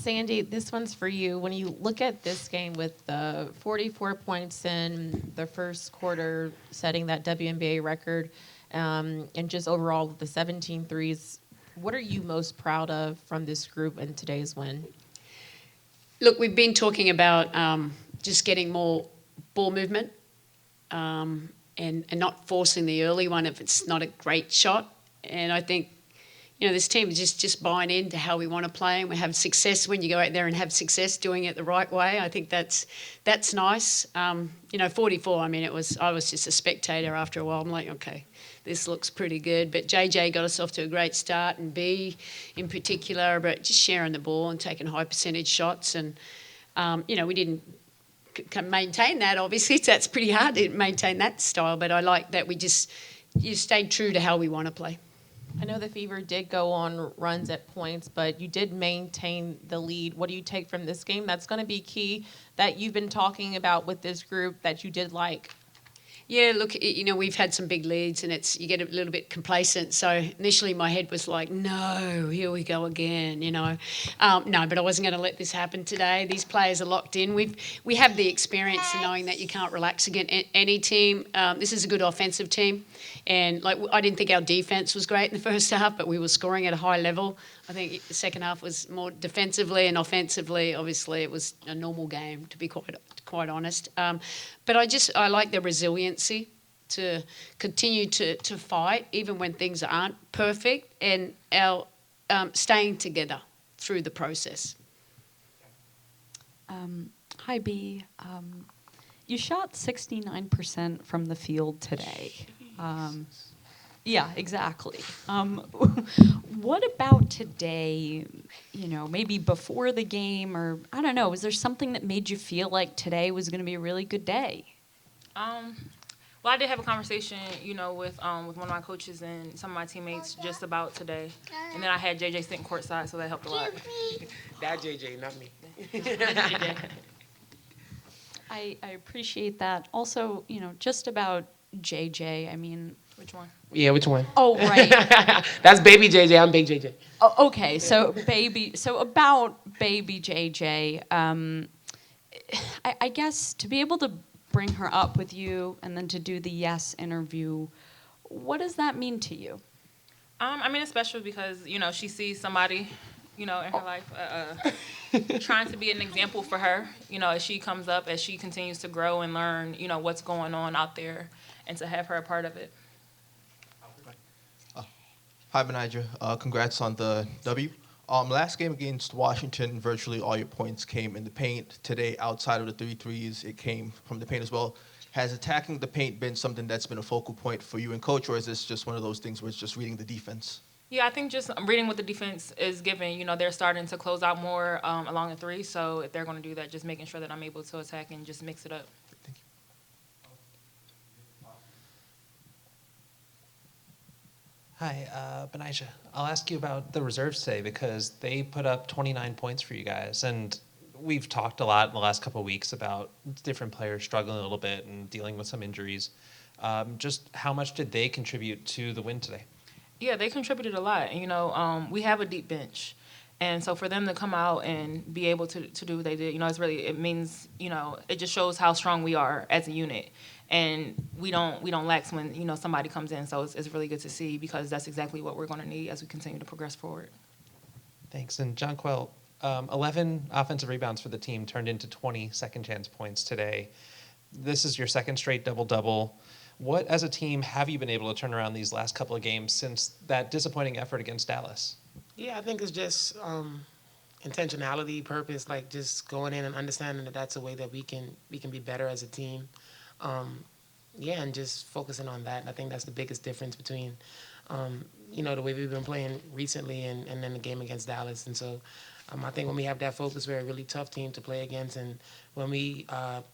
Sandy, this one's for you. When you look at this game with the 44 points in the first quarter, setting that WNBA record, and just overall the 17 threes, what are you most proud of from this group in today's win? Look, we've been talking about just getting more ball movement and not forcing the early one if it's not a great shot. And I think, this team is just buying into how we want to play, and we have success when you go out there and have success doing it the right way. I think that's nice. 44, I was just a spectator after a while. I'm like, okay, this looks pretty good. But JJ got us off to a great start, and B in particular, but just sharing the ball and taking high percentage shots. And, we didn't maintain that, obviously. That's pretty hard to maintain that style, but I like that you stayed true to how we want to play. I know the Fever did go on runs at points, but you did maintain the lead. What do you take from this game that's going to be key that you've been talking about with this group that you did like? Yeah, look, we've had some big leads and you get a little bit complacent. So initially my head was like, no, here we go again, No, but I wasn't going to let this happen today. These players are locked in. We have the experience of knowing that you can't relax against any team. This is a good offensive team. And I didn't think our defense was great in the first half, but we were scoring at a high level. I think the second half was more defensively, and offensively, obviously, it was a normal game, to be quite honest. But I like the resiliency to continue to fight, even when things aren't perfect, and our staying together through the process. Hi, B. You shot 69% from the field today. Yeah, exactly. What about today, maybe before the game, or I don't know, was there something that made you feel like today was going to be a really good day? Well, I did have a conversation, with one of my coaches and some of my teammates just about today. And then I had JJ sitting courtside, so that helped a lot. That JJ, not me. I appreciate that. Also, just about JJ, Which one? Yeah, which one? Oh, right. That's baby JJ. I'm big JJ. Oh, okay, so about baby JJ, I guess to be able to bring her up with you and then to do the yes interview, what does that mean to you? It's special because, she sees somebody, in her life trying to be an example for her, as she comes up, as she continues to grow and learn, what's going on out there, and to have her a part of it. Hi, Betnijah. Congrats on the W. Last game against Washington, virtually all your points came in the paint. Today, outside of the 3 threes, it came from the paint as well. Has attacking the paint been something that's been a focal point for you and Coach, or is this just one of those things where it's just reading the defense? Yeah, I think just reading what the defense is giving, they're starting to close out more along the 3. So if they're going to do that, just making sure that I'm able to attack and just mix it up. Thank you. Hi, Betnijah. I'll ask you about the reserves today because they put up 29 points for you guys. And we've talked a lot in the last couple of weeks about different players struggling a little bit and dealing with some injuries. Just how much did they contribute to the win today? Yeah, they contributed a lot. We have a deep bench. And so for them to come out and be able to do what they did, it means, it just shows how strong we are as a unit. And we don't lax when, somebody comes in. So it's really good to see because that's exactly what we're going to need as we continue to progress forward. Thanks. And Jonquel, 11 offensive rebounds for the team turned into 20 second chance points today. This is your second straight double-double. What, as a team, have you been able to turn around these last couple of games since that disappointing effort against Dallas? Yeah, I think it's just intentionality, purpose, like just going in and understanding that that's a way that we can be better as a team. And just focusing on that. I think that's the biggest difference between, the way we've been playing recently and then the game against Dallas. And so I think when we have that focus, we're a really tough team to play against. And when we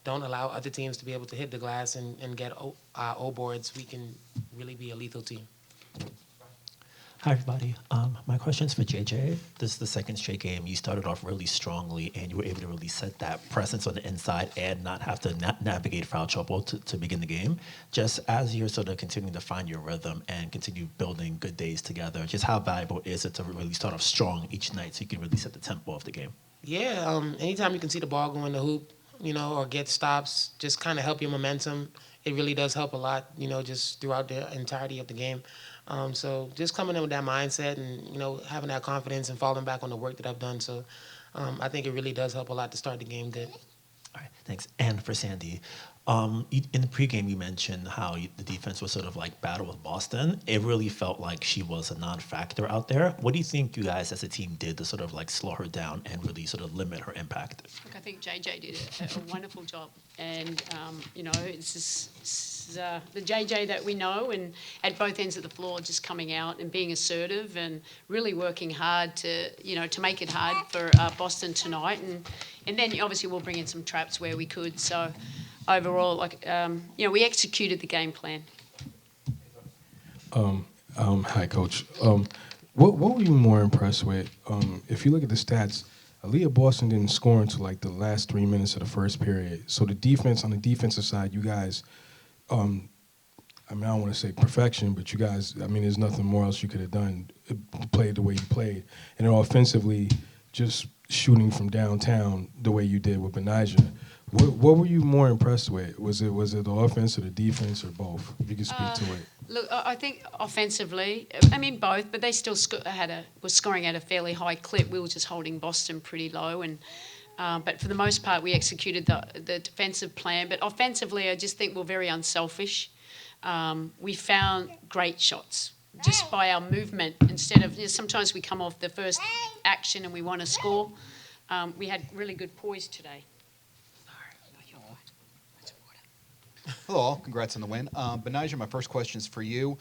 don't allow other teams to be able to hit the glass and get O boards, we can really be a lethal team. Hi, everybody. My question's for JJ. This is the second straight game. You started off really strongly, and you were able to really set that presence on the inside and not have to navigate foul trouble to begin the game. Just as you're sort of continuing to find your rhythm and continue building good days together, just how valuable is it to really start off strong each night so you can really set the tempo of the game? Yeah, anytime you can see the ball go in the hoop, or get stops, just kind of help your momentum. It really does help a lot, just throughout the entirety of the game. So just coming in with that mindset and, having that confidence and falling back on the work that I've done. So I think it really does help a lot to start the game good. All right, thanks. And for Sandy, in the pregame, you mentioned how the defense was sort of like battle with Boston. It really felt like she was a non-factor out there. What do you think you guys as a team did to sort of like slow her down and really sort of limit her impact? Look, I think JJ did a wonderful job, and it's the JJ that we know, and at both ends of the floor, just coming out and being assertive and really working hard to make it hard for Boston tonight, and then obviously we'll bring in some traps where we could. So overall, we executed the game plan. Hi, Coach. What were you more impressed with? If you look at the stats, Aaliyah Boston didn't score until like the last 3 minutes of the first period. So the defense, on the defensive side, you guys, I don't want to say perfection, but you guys, there's nothing more else you could have done. Played the way you played. And then offensively, just shooting from downtown the way you did with Betnijah. What were you more impressed with? Was it the offense or the defense or both? If you could speak to it. Look, I think offensively, both, but they still was scoring at a fairly high clip. We were just holding Boston pretty low, and but for the most part, we executed the defensive plan. But offensively, I just think we're very unselfish. We found great shots just by our movement. Instead of sometimes we come off the first action and we want to score. We had really good poise today. Hello all, congrats on the win. Betnijah, my first question is for you.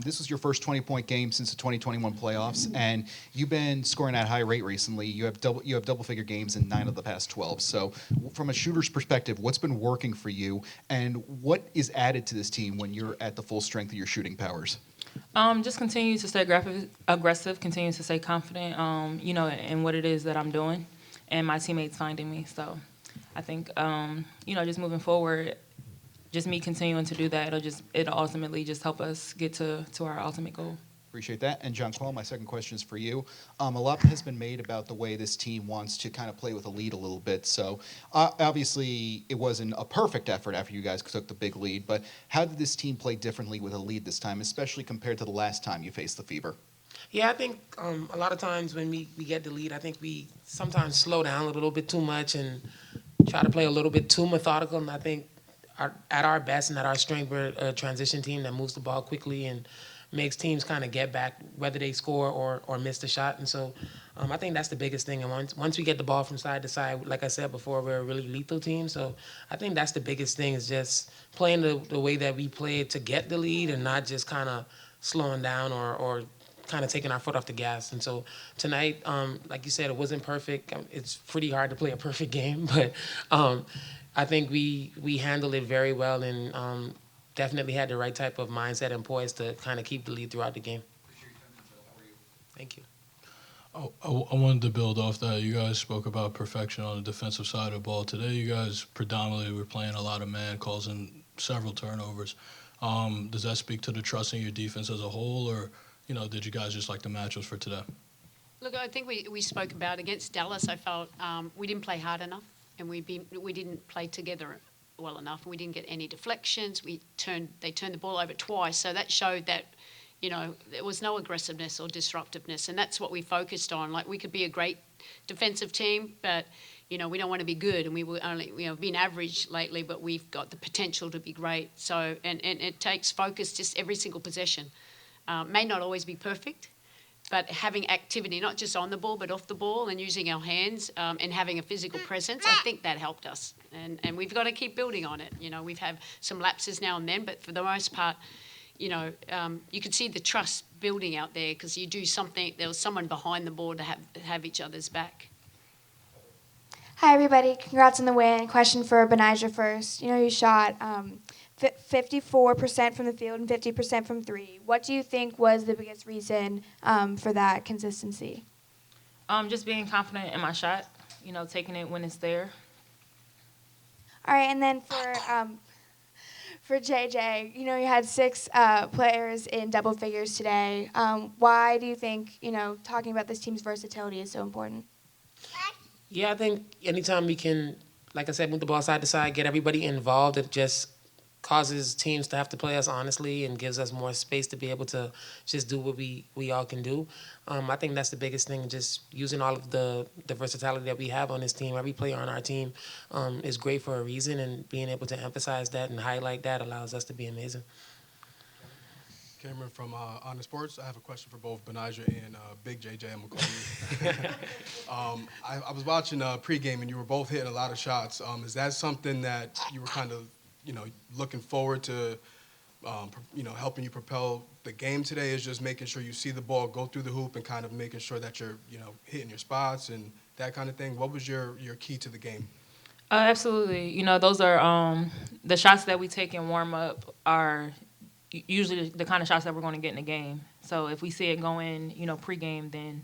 This was your first 20-point game since the 2021 playoffs, and you've been scoring at a high rate recently. You have double-figure games in 9 of the past 12. So from a shooter's perspective, what's been working for you, and what is added to this team when you're at the full strength of your shooting powers? Just continue to stay aggressive, continue to stay confident, in what it is that I'm doing, and my teammates finding me. So I think, just moving forward, just me continuing to do that, it'll ultimately just help us get to our ultimate goal. Appreciate that. And Jonquel, my second question is for you. A lot has been made about the way this team wants to kind of play with a lead a little bit. So obviously it wasn't a perfect effort after you guys took the big lead, but how did this team play differently with a lead this time, especially compared to the last time you faced the Fever? Yeah, I think a lot of times when we get the lead, I think we sometimes slow down a little bit too much and try to play a little bit too methodical. And I think at our best and at our strength, we're a transition team that moves the ball quickly and makes teams kind of get back, whether they score or miss the shot. And so I think that's the biggest thing. And once we get the ball from side to side, like I said before, we're a really lethal team. So I think that's the biggest thing, is just playing the way that we played to get the lead and not just kind of slowing down or kind of taking our foot off the gas. And so tonight, like you said, it wasn't perfect. It's pretty hard to play a perfect game, but I think we handled it very well and definitely had the right type of mindset and poise to kind of keep the lead throughout the game. Thank you. I wanted to build off that. You guys spoke about perfection on the defensive side of the ball. Today, you guys predominantly were playing a lot of man, causing several turnovers. Does that speak to the trust in your defense as a whole, or did you guys just like the matchups for today? Look, I think we spoke about against Dallas. I felt we didn't play hard enough, and we didn't play together well enough. We didn't get any deflections. They turned the ball over twice, so that showed that there was no aggressiveness or disruptiveness, and that's what we focused on. Like, we could be a great defensive team, but we don't want to be good, and we were only been average lately, but we've got the potential to be great. So and it takes focus just every single possession. May not always be perfect, but having activity, not just on the ball, but off the ball, and using our hands and having a physical presence, I think that helped us. And we've got to keep building on it. We've had some lapses now and then, but for the most part, you could see the trust building out there, because you do something, there was someone behind the ball to have each other's back. Hi, everybody. Congrats on the win. Question for Betnijah first. You shot 54% from the field and 50% from three. What do you think was the biggest reason for that consistency? Just being confident in my shot, taking it when it's there. All right, and then for JJ, you had 6 players in double figures today. Why do you think, talking about this team's versatility is so important? Yeah, I think anytime we can, like I said, move the ball side to side, get everybody involved, it just causes teams to have to play us honestly and gives us more space to be able to just do what we all can do. I think that's the biggest thing, just using all of the versatility that we have on this team. Every player on our team is great for a reason, and being able to emphasize that and highlight that allows us to be amazing. Cameron from Honor Sports. I have a question for both Betnijah and Big JJ. I'm gonna call you. I was watching pregame, and you were both hitting a lot of shots. Is that something that you were kind of, looking forward to, helping you propel the game today? Is just making sure you see the ball go through the hoop and kind of making sure that you're, hitting your spots and that kind of thing. What was your key to the game? Absolutely. Those are the shots that we take in warm up are usually the kind of shots that we're going to get in the game. So if we see it going, pregame, then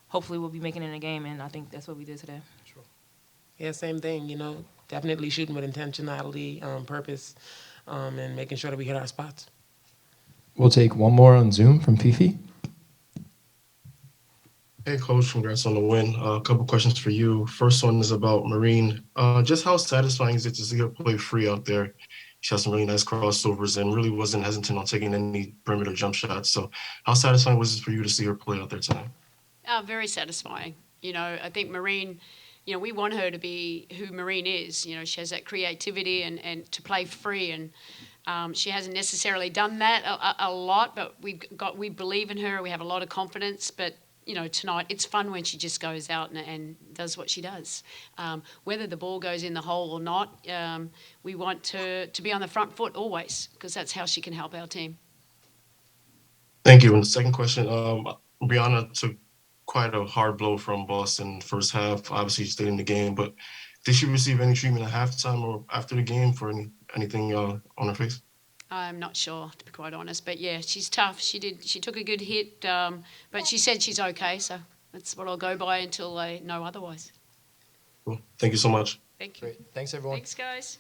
hopefully we'll be making it in a game, and I think that's what we did today. Sure. Yeah, same thing. Definitely shooting with intentionality, purpose, and making sure that we hit our spots. We'll take one more on Zoom from Fifi. Hey, Coach, congrats on the win. A couple questions for you. First one is about Marine. Just how satisfying is it to see her play free out there? She has some really nice crossovers and really wasn't hesitant on taking any perimeter jump shots. So how satisfying was it for you to see her play out there tonight? Very satisfying. I think Marine, we want her to be who Marine is. She has that creativity and to play free. And she hasn't necessarily done that a lot, but we believe in her. We have a lot of confidence. But tonight it's fun when she just goes out and does what she does. Whether the ball goes in the hole or not, we want her to be on the front foot always, because that's how she can help our team. Thank you. And the second question, Brianna took quite a hard blow from Boston first half. Obviously, she stayed in the game, but did she receive any treatment at halftime or after the game for anything on her face? I'm not sure, to be quite honest, but yeah, she's tough. She took a good hit, but she said she's okay, so that's what I'll go by until I know otherwise. Cool. Thank you so much. Thank you. Great. Thanks, everyone. Thanks, guys.